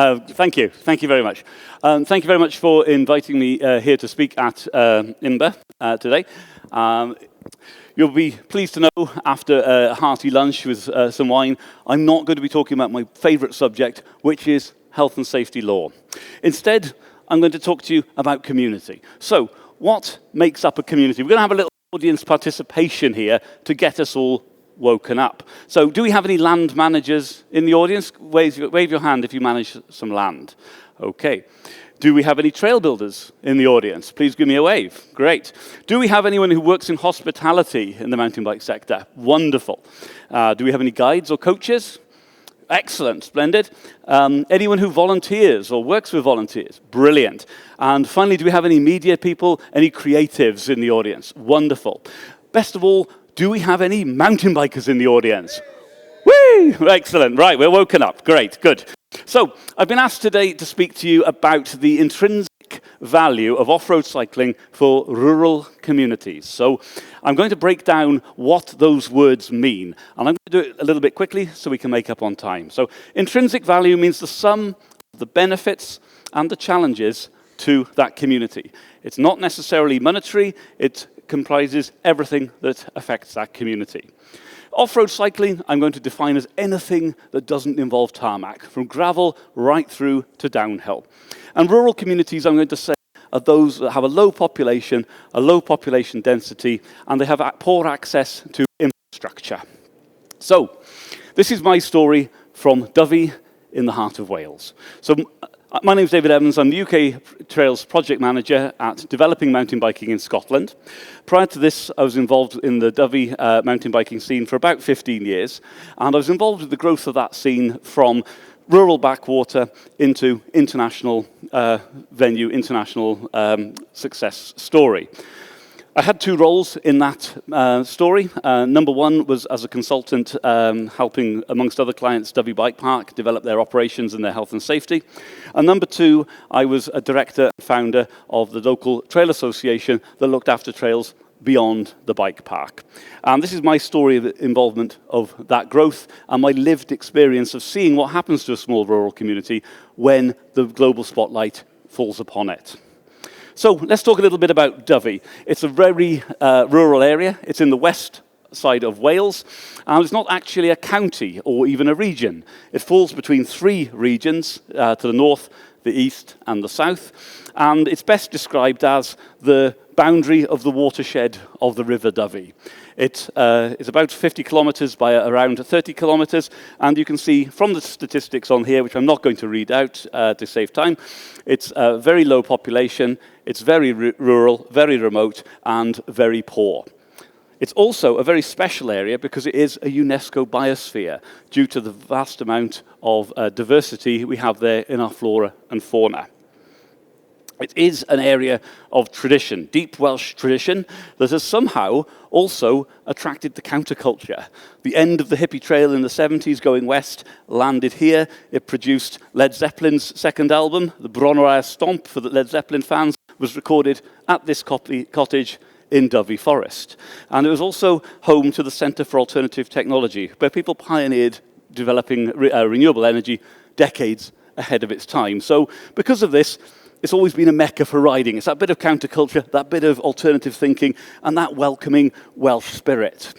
Thank you. Thank you very much. Thank you very much for inviting me here to speak at IMBA today. You'll be pleased to know, after a hearty lunch with some wine, I'm not going to be talking about my favourite subject, which is health and safety law. Instead, I'm going to talk to you about community. So, what makes up a community? We're going to have a little audience participation here to get us all woken up. So, do we have any land managers in the audience? Wave your hand if you manage some land. Okay. Do we have any trail builders in the audience? Please give me a wave. Great. Do we have anyone who works in hospitality in the mountain bike sector? Wonderful. Do we have any guides or coaches? Excellent. Splendid. Anyone who volunteers or works with volunteers? Brilliant. And finally, do we have any media people, any creatives in the audience? Wonderful. Best of all, do we have any mountain bikers in the audience? Whee! Excellent. Right, we're woken up. Great, good. So, I've been asked today to speak to you about the intrinsic value of off-road cycling for rural communities. So, I'm going to break down what those words mean. And I'm going to do it a little bit quickly so we can make up on time. So, intrinsic value means the sum of the benefits and the challenges to that community. It's not necessarily monetary, it comprises everything that affects that community. Off-road cycling, I'm going to define as anything that doesn't involve tarmac, from gravel right through to downhill. And rural communities, I'm going to say, are those that have a low population density, and they have poor access to infrastructure. So, this is my story from Dyfi in the heart of Wales. So, my name's David Evans. I'm the UK Trails Project Manager at Developing Mountain Biking in Scotland. Prior to this, I was involved in the Dyfi mountain biking scene for about 15 years, and I was involved with the growth of that scene from rural backwater into international venue, international success story. I had two roles in that story. Number one was as a consultant helping, amongst other clients, Dyfi Bike Park develop their operations and their health and safety. And number two, I was a director and founder of the local trail association that looked after trails beyond the bike park. And this is my story of the involvement of that growth and my lived experience of seeing what happens to a small rural community when the global spotlight falls upon it. So let's talk a little bit about Dyfi. It's a very rural area. It's in the west side of Wales, and it's not actually a county or even a region. It falls between three regions, to the north, the east, and the south, and it's best described as the boundary of the watershed of the River Dyfi. It's about 50 kilometres by around 30 kilometres, and you can see from the statistics on here, which I'm not going to read out to save time, it's a very low population, it's very rural, very remote, and very poor. It's also a very special area because it is a UNESCO biosphere due to the vast amount of diversity we have there in our flora and fauna. It is an area of tradition, deep Welsh tradition, that has somehow also attracted the counterculture. The end of the hippie trail in the 70s going west landed here. It produced Led Zeppelin's second album, the Bron Stomp for the Led Zeppelin fans, was recorded at this cottage in Dyfi Forest. And it was also home to the Centre for Alternative Technology, where people pioneered developing renewable energy decades ahead of its time. So because of this, it's always been a mecca for riding. It's that bit of counterculture, that bit of alternative thinking, and that welcoming Welsh spirit.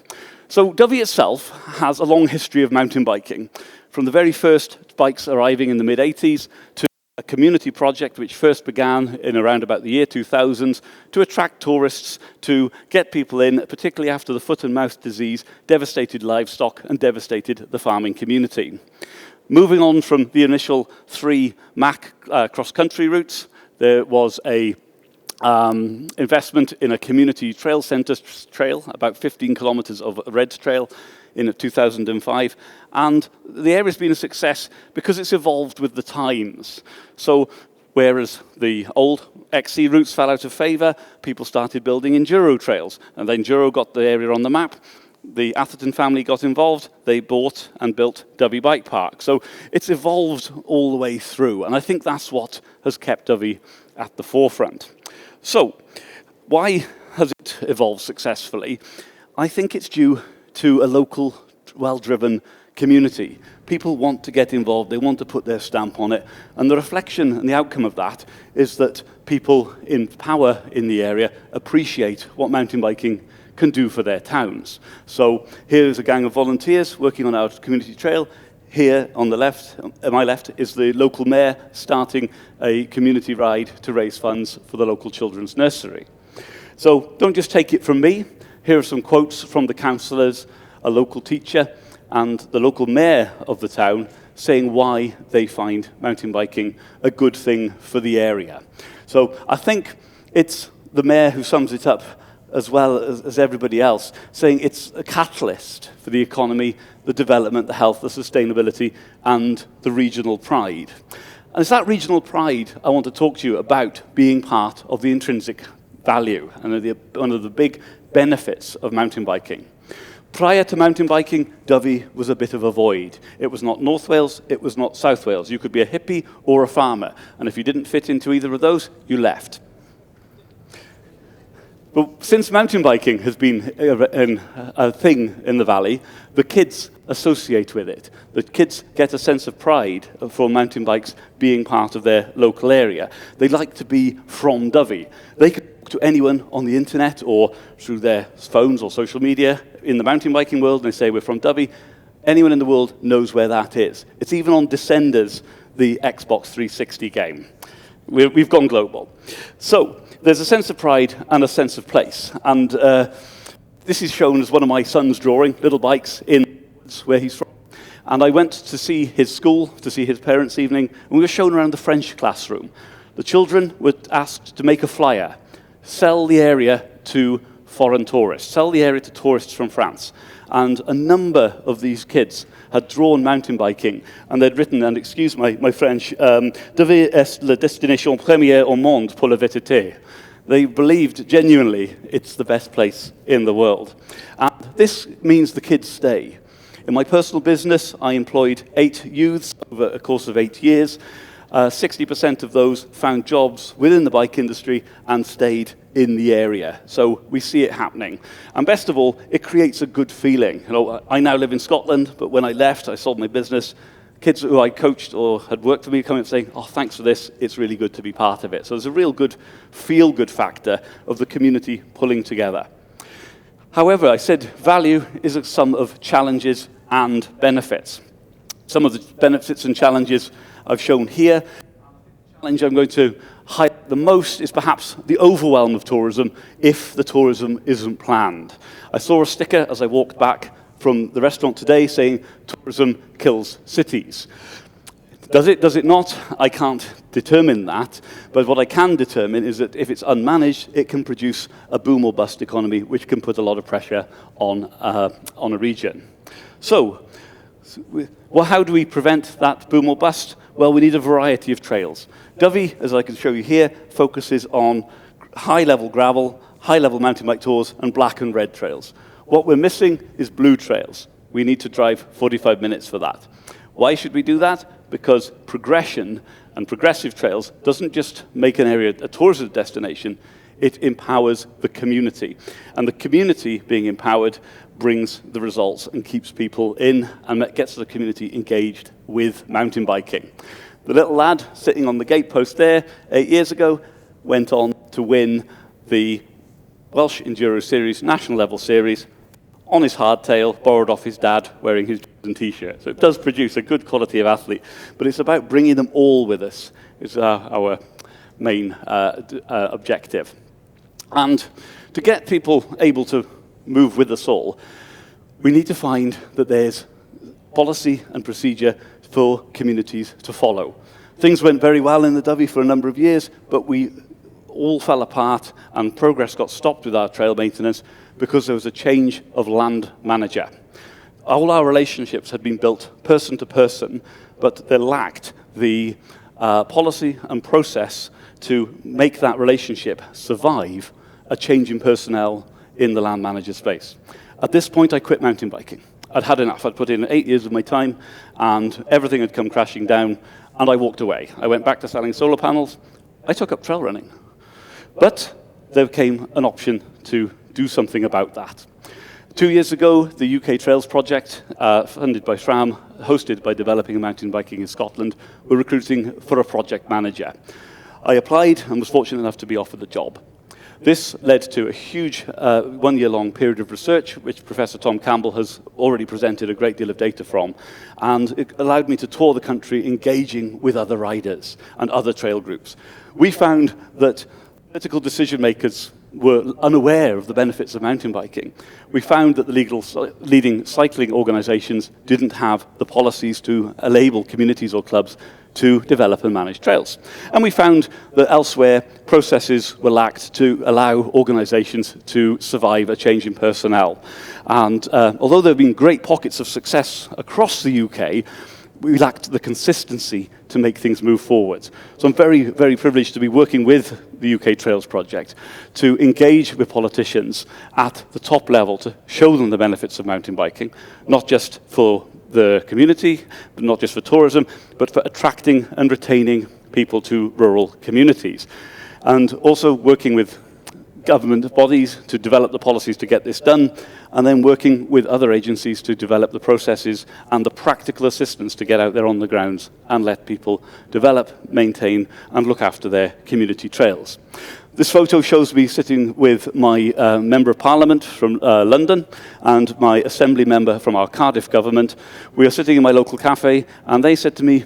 So Dyfi itself has a long history of mountain biking, from the very first bikes arriving in the mid-80s to a community project which first began in around about the year 2000 to attract tourists, to get people in, particularly after the foot and mouth disease devastated livestock and devastated the farming community. Moving on from the initial three MAC cross-country routes, there was a investment in a community trail centre trail, about 15 kilometres of red trail in 2005, and the area's been a success because it's evolved with the times. So whereas the old XC routes fell out of favour, people started building enduro trails, and then enduro got the area on the map. The Atherton family got involved, they bought and built Dyfi Bike Park. So it's evolved all the way through, and I think that's what has kept Dyfi at the forefront. So, why has it evolved successfully? I think it's due to a local, well-driven community. People want to get involved, they want to put their stamp on it, and the reflection and the outcome of that is that people in power in the area appreciate what mountain biking can do for their towns. So here's a gang of volunteers working on our community trail. Here on the left, my left, is the local mayor starting a community ride to raise funds for the local children's nursery. So don't just take it from me. Here are some quotes from the councillors, a local teacher, and the local mayor of the town saying why they find mountain biking a good thing for the area. So I think it's the mayor who sums it up as well as everybody else, saying it's a catalyst for the economy, the development, the health, the sustainability, and the regional pride. And it's that regional pride I want to talk to you about being part of the intrinsic value and one of the big benefits of mountain biking. Prior to mountain biking, Dyfi was a bit of a void. It was not North Wales, it was not South Wales. You could be a hippie or a farmer, and if you didn't fit into either of those, you left. But since mountain biking has been a thing in the valley, the kids associate with it. The kids get a sense of pride for mountain bikes being part of their local area. They like to be from Dyfi. They could talk to anyone on the internet or through their phones or social media in the mountain biking world, and they say, we're from Dyfi. Anyone in the world knows where that is. It's even on Descenders, the Xbox 360 game. We've gone global. So there's a sense of pride and a sense of place. And this is shown as one of my son's drawing, little bikes in where he's from. And I went to see his school, to see his parents' evening, and we were shown around the French classroom. The children were asked to make a flyer, sell the area to foreign tourists, sell the area to tourists from France. And a number of these kids had drawn mountain biking, and they'd written, and excuse my French, Dyfi est la destination première au monde pour la VTT. They believed genuinely it's the best place in the world. And this means the kids stay. In my personal business, I employed 8 youths over a course of 8 years. 60% of those found jobs within the bike industry and stayed in the area. So we see it happening. And best of all, it creates a good feeling. You know, I now live in Scotland, but when I left, I sold my business. Kids who I coached or had worked for me coming up saying, oh, thanks for this, it's really good to be part of it. So there's a real good feel-good factor of the community pulling together. However, I said value is a sum of challenges and benefits. Some of the benefits and challenges I've shown here. The challenge I'm going to highlight the most is perhaps the overwhelm of tourism if the tourism isn't planned. I saw a sticker as I walked back from the restaurant today saying tourism kills cities. Does it? Does it not? I can't determine that. But what I can determine is that if it's unmanaged, it can produce a boom or bust economy, which can put a lot of pressure on a region. So, well, how do we prevent that boom or bust? Well, we need a variety of trails. Dyfi, as I can show you here, focuses on high-level gravel, high-level mountain bike tours, and black and red trails. What we're missing is blue trails. We need to drive 45 minutes for that. Why should we do that? Because progression and progressive trails doesn't just make an area a tourism destination, it empowers the community. And the community being empowered brings the results and keeps people in and gets the community engaged with mountain biking. The little lad sitting on the gatepost there 8 years ago went on to win the Welsh Enduro Series, national level series, on his hardtail, borrowed off his dad, wearing his t-shirt. So it does produce a good quality of athlete, but it's about bringing them all with us, is our main objective. And to get people able to move with us all, we need to find that there's policy and procedure for communities to follow. Things went very well in the Dyfi for a number of years, but we all fell apart and progress got stopped with our trail maintenance because there was a change of land manager. All our relationships had been built person to person, but they lacked the policy and process to make that relationship survive a change in personnel in the land manager space. At this point, I quit mountain biking. I'd had enough. I'd put in 8 years of my time, and everything had come crashing down, and I walked away. I went back to selling solar panels. I took up trail running. But there came an option to do something about that. 2 years ago, the UK Trails Project, funded by SRAM, hosted by Developing Mountain Biking in Scotland, were recruiting for a project manager. I applied and was fortunate enough to be offered the job. This led to a huge one-year-long period of research, which Professor Tom Campbell has already presented a great deal of data from, and it allowed me to tour the country engaging with other riders and other trail groups. We found that political decision makers were unaware of the benefits of mountain biking. We found that the leading cycling organisations didn't have the policies to enable communities or clubs to develop and manage trails. And we found that elsewhere, processes were lacked to allow organisations to survive a change in personnel. And although there have been great pockets of success across the UK, we lacked the consistency to make things move forward. So I'm very, very privileged to be working with the UK Trails Project to engage with politicians at the top level to show them the benefits of mountain biking, not just for the community, but not just for tourism, but for attracting and retaining people to rural communities. And also working with government bodies to develop the policies to get this done, and then working with other agencies to develop the processes and the practical assistance to get out there on the grounds and let people develop, maintain, and look after their community trails. This photo shows me sitting with my Member of Parliament from London and my Assembly member from our Cardiff government. We are sitting in my local cafe, and they said to me,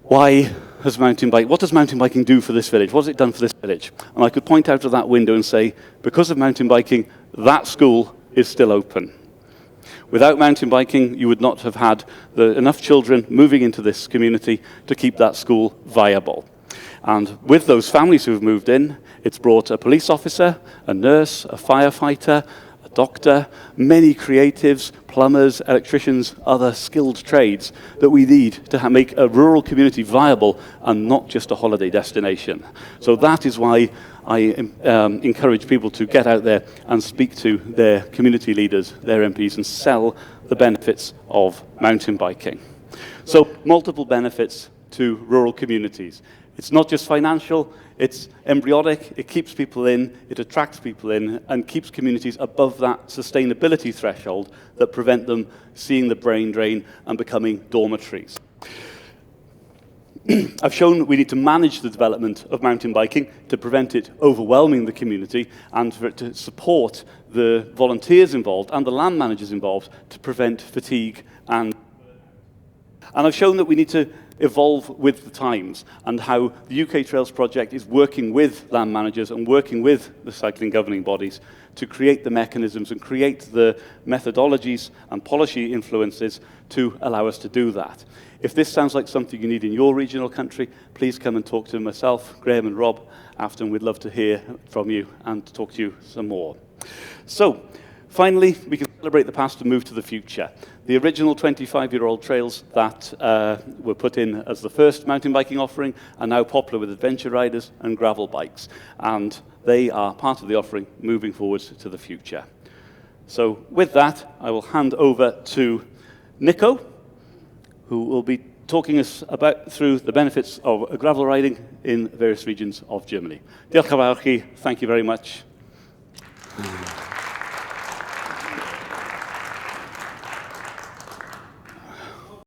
what does mountain biking do for this village? What has it done for this village? And I could point out of that window and say, because of mountain biking, that school is still open. Without mountain biking, you would not have had enough children moving into this community to keep that school viable. And with those families who have moved in, it's brought a police officer, a nurse, a firefighter, a doctor, many creatives, plumbers, electricians, other skilled trades that we need to make a rural community viable and not just a holiday destination. So that is why I encourage people to get out there and speak to their community leaders, their MPs, and sell the benefits of mountain biking. So multiple benefits to rural communities. It's not just financial, it's embryonic, it keeps people in, it attracts people in, and keeps communities above that sustainability threshold that prevent them seeing the brain drain and becoming dormitories. I've shown that we need to manage the development of mountain biking to prevent it overwhelming the community and for it to support the volunteers involved and the land managers involved to prevent fatigue and I've shown that we need to evolve with the times and how the UK Trails Project is working with land managers and working with the cycling governing bodies to create the mechanisms and create the methodologies and policy influences to allow us to do that. If this sounds like something you need in your regional country, please come and talk to myself, Graham and Rob after, and we'd love to hear from you and talk to you some more. So, finally, we can celebrate the past and move to the future. The original 25-year-old trails that were put in as the first mountain biking offering are now popular with adventure riders and gravel bikes, and they are part of the offering moving forward to the future. So with that, I will hand over to Nico, who will be talking us through the benefits of gravel riding in various regions of Germany. Diolch yn fawr chi. Thank you very much.